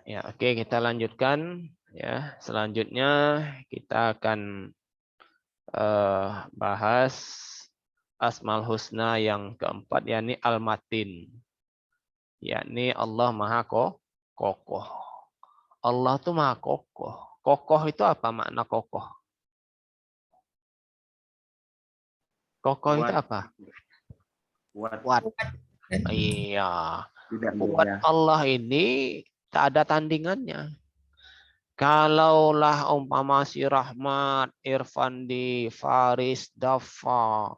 Ya, oke, kita lanjutkan ya. Selanjutnya kita akan bahas Asmaul Husna yang keempat, yakni Al-Matin. Yakni Allah Maha Kokoh. Allah tuh Maha Kokoh. Kokoh itu apa makna kokoh? Kokoh itu Kuat, apa? kuat, Kuat. Iya. tidak Kuat goyah. Allah ini tak ada tandingannya. Kalaulah umpama si Rahmat, Irfandi, Faris, Daffa,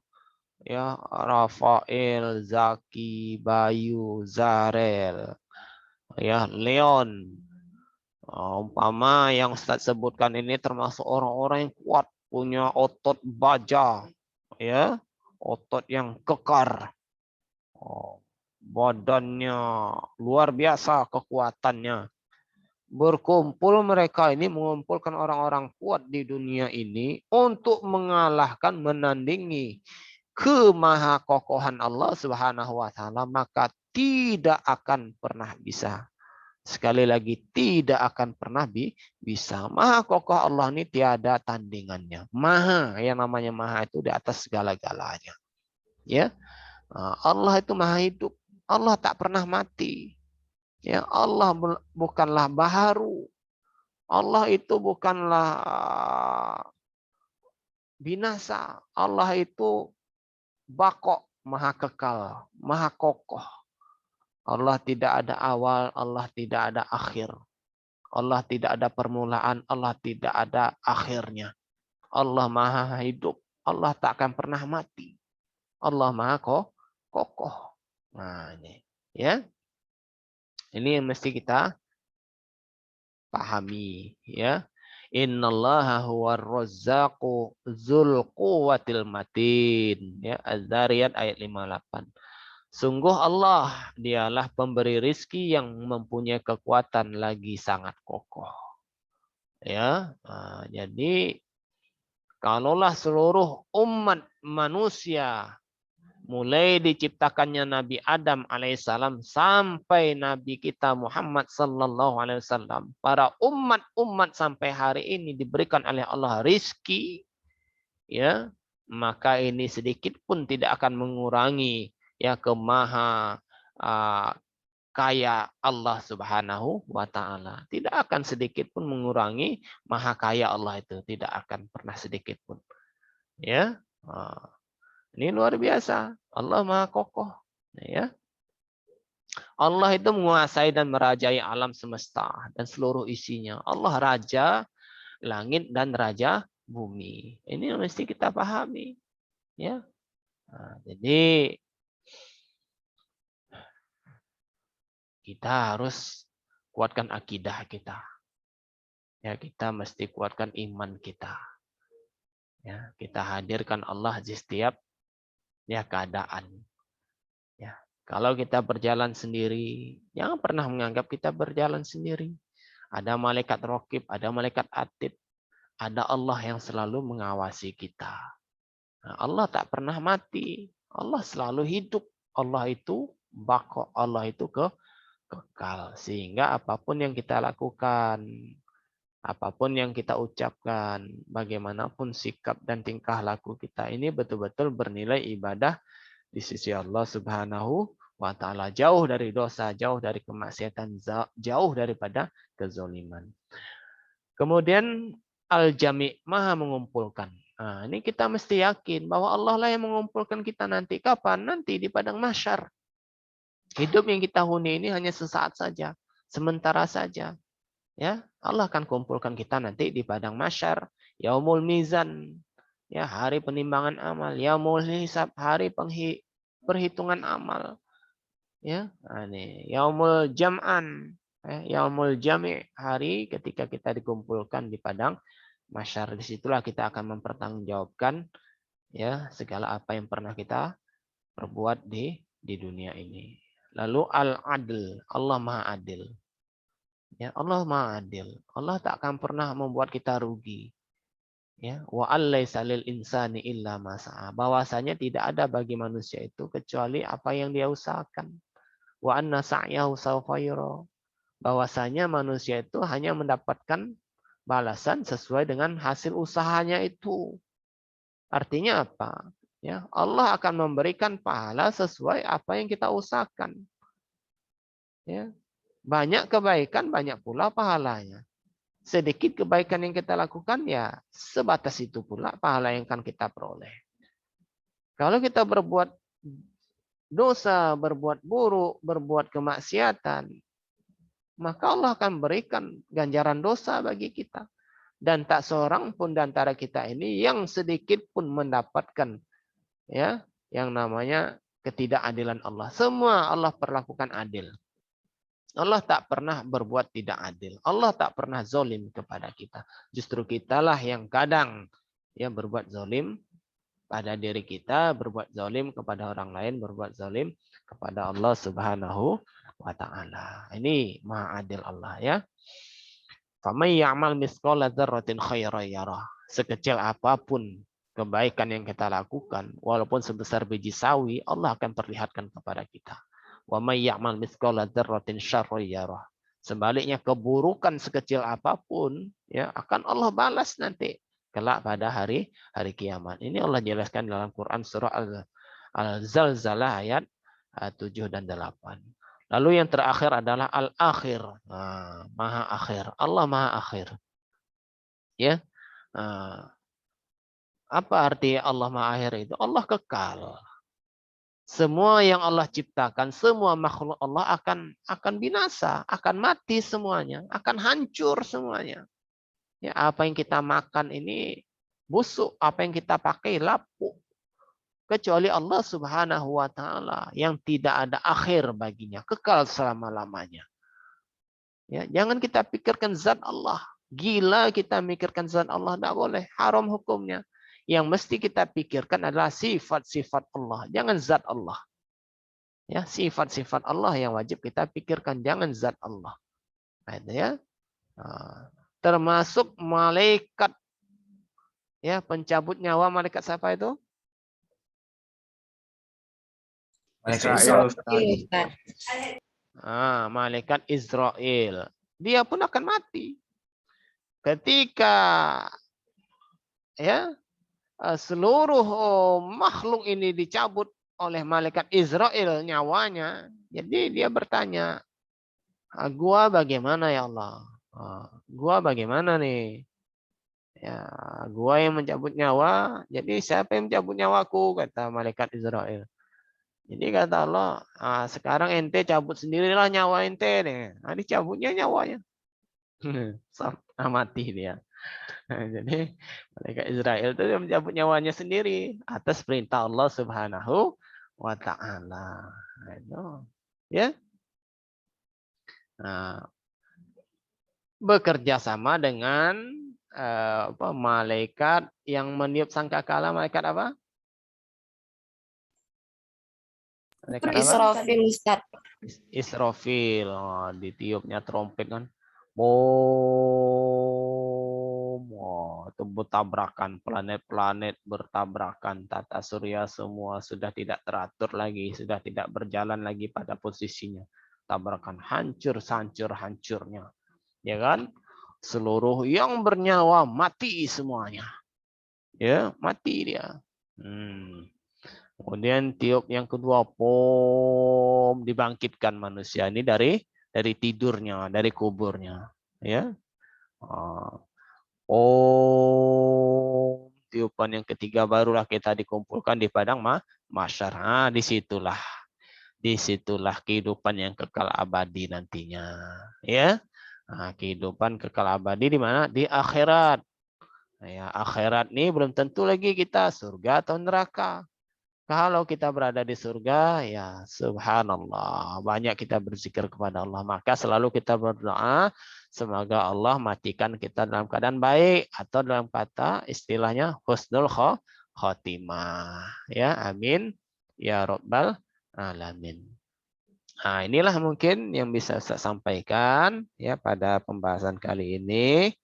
ya, Rafael, Zaki, Bayu, Zarel, ya, Leon. Umpama yang Ustaz sebutkan ini termasuk orang-orang yang kuat, punya otot baja, ya, otot yang kekar. Badannya luar biasa kekuatannya. Berkumpul mereka ini mengumpulkan orang-orang kuat di dunia ini untuk mengalahkan, menandingi kemahakokohan Allah Subhanahu wa taala, maka tidak akan pernah bisa. Sekali lagi, tidak akan pernah bisa. Maha kokoh Allah ini tiada tandingannya. Maha, yang namanya maha itu di atas segala-galanya. Ya, Allah itu maha hidup. Allah tak pernah mati. Ya, Allah bukanlah baharu. Allah itu bukanlah binasa. Allah itu bako, maha kekal, maha kokoh. Allah tidak ada awal, Allah tidak ada akhir. Allah tidak ada permulaan, Allah tidak ada akhirnya. Allah maha hidup, Allah tak akan pernah mati. Allah maha kokoh. Nah, ini ya. Ini yang mesti kita pahami, ya. Innallaha huwar razzaqu dzul quwwatil matin. Ya, Az-Zariyat ayat 58. Sungguh Allah dialah pemberi rizki yang mempunyai kekuatan lagi sangat kokoh. Ya, jadi kalaulah seluruh umat manusia mulai diciptakannya Nabi Adam alaihissalam sampai Nabi kita Muhammad sallallahu alaihi wasallam, para umat-umat sampai hari ini diberikan oleh Allah rizki, ya, maka ini sedikit pun tidak akan mengurangi ya kemaha kaya Allah Subhanahu wa taala. Tidak akan sedikit pun mengurangi maha kaya Allah itu, tidak akan pernah sedikit pun. Ya. Ini luar biasa. Allah Maha Kokoh. Ya. Allah itu menguasai dan merajai alam semesta dan seluruh isinya. Allah raja langit dan raja bumi. Ini yang mesti kita pahami. Ya. Jadi kita harus kuatkan akidah kita. Ya, kita mesti kuatkan iman kita. Ya, kita hadirkan Allah di setiap ya keadaan. Ya, kalau kita berjalan sendiri, jangan pernah menganggap kita berjalan sendiri. Ada malaikat raqib, ada malaikat atid, ada Allah yang selalu mengawasi kita. Nah, Allah tak pernah mati, Allah selalu hidup. Allah itu bako, Allah itu kekal. Sehingga apapun yang kita lakukan, apapun yang kita ucapkan, bagaimanapun sikap dan tingkah laku kita ini betul-betul bernilai ibadah di sisi Allah Subhanahu wa taala, jauh dari dosa, jauh dari kemaksiatan, jauh daripada kezaliman. Kemudian Al-Jami', Maha mengumpulkan. Nah, ini kita mesti yakin bahwa Allah lah yang mengumpulkan kita nanti. Kapan? Nanti di padang mahsyar. Hidup yang kita huni ini hanya sesaat saja, sementara saja. Ya, Allah akan kumpulkan kita nanti di padang mahsyar, yaumul mizan, ya, hari penimbangan amal, yaumul hisab, hari perhitungan amal, ya. Nah, ini yaumul jam'an, yaumul jami', hari ketika kita dikumpulkan di padang mahsyar. Disitulah kita akan mempertanggungjawabkan ya segala apa yang pernah kita perbuat di dunia ini. Lalu al-adl, Allah Maha Adil. Ya, Allah Maha Adil. Allah tak akan pernah membuat kita rugi. Ya, wa allaisa lil insani illa ma sa'a. Bahwasanya tidak ada bagi manusia itu kecuali apa yang dia usahakan. Wa anna sa'yahu sawfa yura. bahwasanya manusia itu hanya mendapatkan balasan sesuai dengan hasil usahanya itu. Artinya apa? Ya, Allah akan memberikan pahala sesuai apa yang kita usahakan. Ya, banyak kebaikan, banyak pula pahalanya. Sedikit kebaikan yang kita lakukan, ya sebatas itu pula pahala yang akan kita peroleh. Kalau kita berbuat dosa, berbuat buruk, berbuat kemaksiatan, maka Allah akan berikan ganjaran dosa bagi kita. Dan tak seorang pun di antara kita ini yang sedikit pun mendapatkan ya yang namanya ketidakadilan Allah. Semua Allah perlakukan adil. Allah tak pernah berbuat tidak adil. Allah tak pernah zolim kepada kita. Justru kitalah yang kadang ya berbuat zolim pada diri kita, berbuat zalim kepada orang lain, berbuat zalim kepada Allah Subhanahu wa taala. Ini Maha Adil Allah ya. Faman ya'mal mithqala dzarratin khairan yarah. Sekecil apapun kebaikan yang kita lakukan, walaupun sebesar biji sawi, Allah akan perlihatkan kepada kita. Wa may ya'mal mithqala dzarratin syarran yarah. Sebaliknya keburukan sekecil apapun ya akan Allah balas nanti kelak pada hari kiamat. Ini Allah jelaskan dalam Quran surah Al-Zalzalah ayat 7 dan 8. Lalu yang terakhir adalah Al-Akhir. Nah, Maha Akhir. Allah Maha Akhir. Ya. Apa arti Allah Maha Akhir itu? Allah kekal. Semua yang Allah ciptakan, semua makhluk Allah akan binasa, akan mati semuanya, akan hancur semuanya. Ya, apa yang kita makan ini busuk, apa yang kita pakai lapuk. Kecuali Allah Subhanahu wa taala yang tidak ada akhir baginya, kekal selama-lamanya. Ya, jangan kita pikirkan zat Allah. Gila kita mikirkan zat Allah, tidak boleh, haram hukumnya. Yang mesti kita pikirkan adalah sifat-sifat Allah, jangan zat Allah. Ya, sifat-sifat Allah yang wajib kita pikirkan, jangan zat Allah. Nah, itu ya. Termasuk malaikat ya, pencabut nyawa, malaikat siapa itu? Israel. Malaikat Israel. Dia pun akan mati. Ketika ya seluruh makhluk ini dicabut oleh malaikat Israel nyawanya, jadi dia bertanya, gua bagaimana ya Allah? Gua bagaimana nih? Ya, gua yang mencabut nyawa, jadi siapa yang mencabut nyawaku? Kata malaikat Israel. Jadi kata Allah, sekarang ente cabut sendirilah nyawa ente nih. Dicabutnya nyawanya. Mati dia. Jadi malaikat Israel itu dia mencabut nyawanya sendiri atas perintah Allah Subhanahu wa taala. Ya. Bekerja sama dengan malaikat yang meniup sangkakala, malaikat apa? Malaikat apa? Israfil, Ustaz. Israfil. Ditiupnya trompet kan. Boom. Itu bertabrakan, planet-planet bertabrakan, tata surya semua sudah tidak teratur lagi, sudah tidak berjalan lagi pada posisinya. Tabrakan hancurnya. Ya kan? Seluruh yang bernyawa mati semuanya. Ya, mati dia. Kemudian tiup yang kedua, pom, dibangkitkan manusia ini dari tidurnya, dari kuburnya, ya. Tiupan yang ketiga barulah kita dikumpulkan di padang mahsyar. Disitulah kehidupan yang kekal abadi nantinya, ya. Kehidupan kekal abadi di mana? Di akhirat. Ya, akhirat ini belum tentu lagi kita surga atau neraka. Kalau kita berada di surga, ya subhanallah, banyak kita berzikir kepada Allah. Maka selalu kita berdoa, semoga Allah matikan kita dalam keadaan baik, atau dalam kata istilahnya husnul khotimah. Ya, amin. Ya Rabbal alamin. Nah, inilah mungkin yang bisa saya sampaikan ya pada pembahasan kali ini.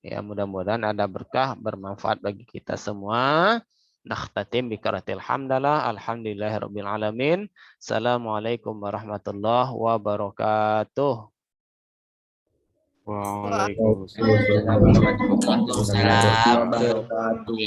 Ya, mudah-mudahan ada berkah, bermanfaat bagi kita semua. Nakhtatim bikaratil hamdalah. Alhamdulillahirabbil alamin. Assalamualaikum warahmatullahi wabarakatuh. Waalaikumsalam. Waalaikumsalam warahmatullahi wabarakatuh.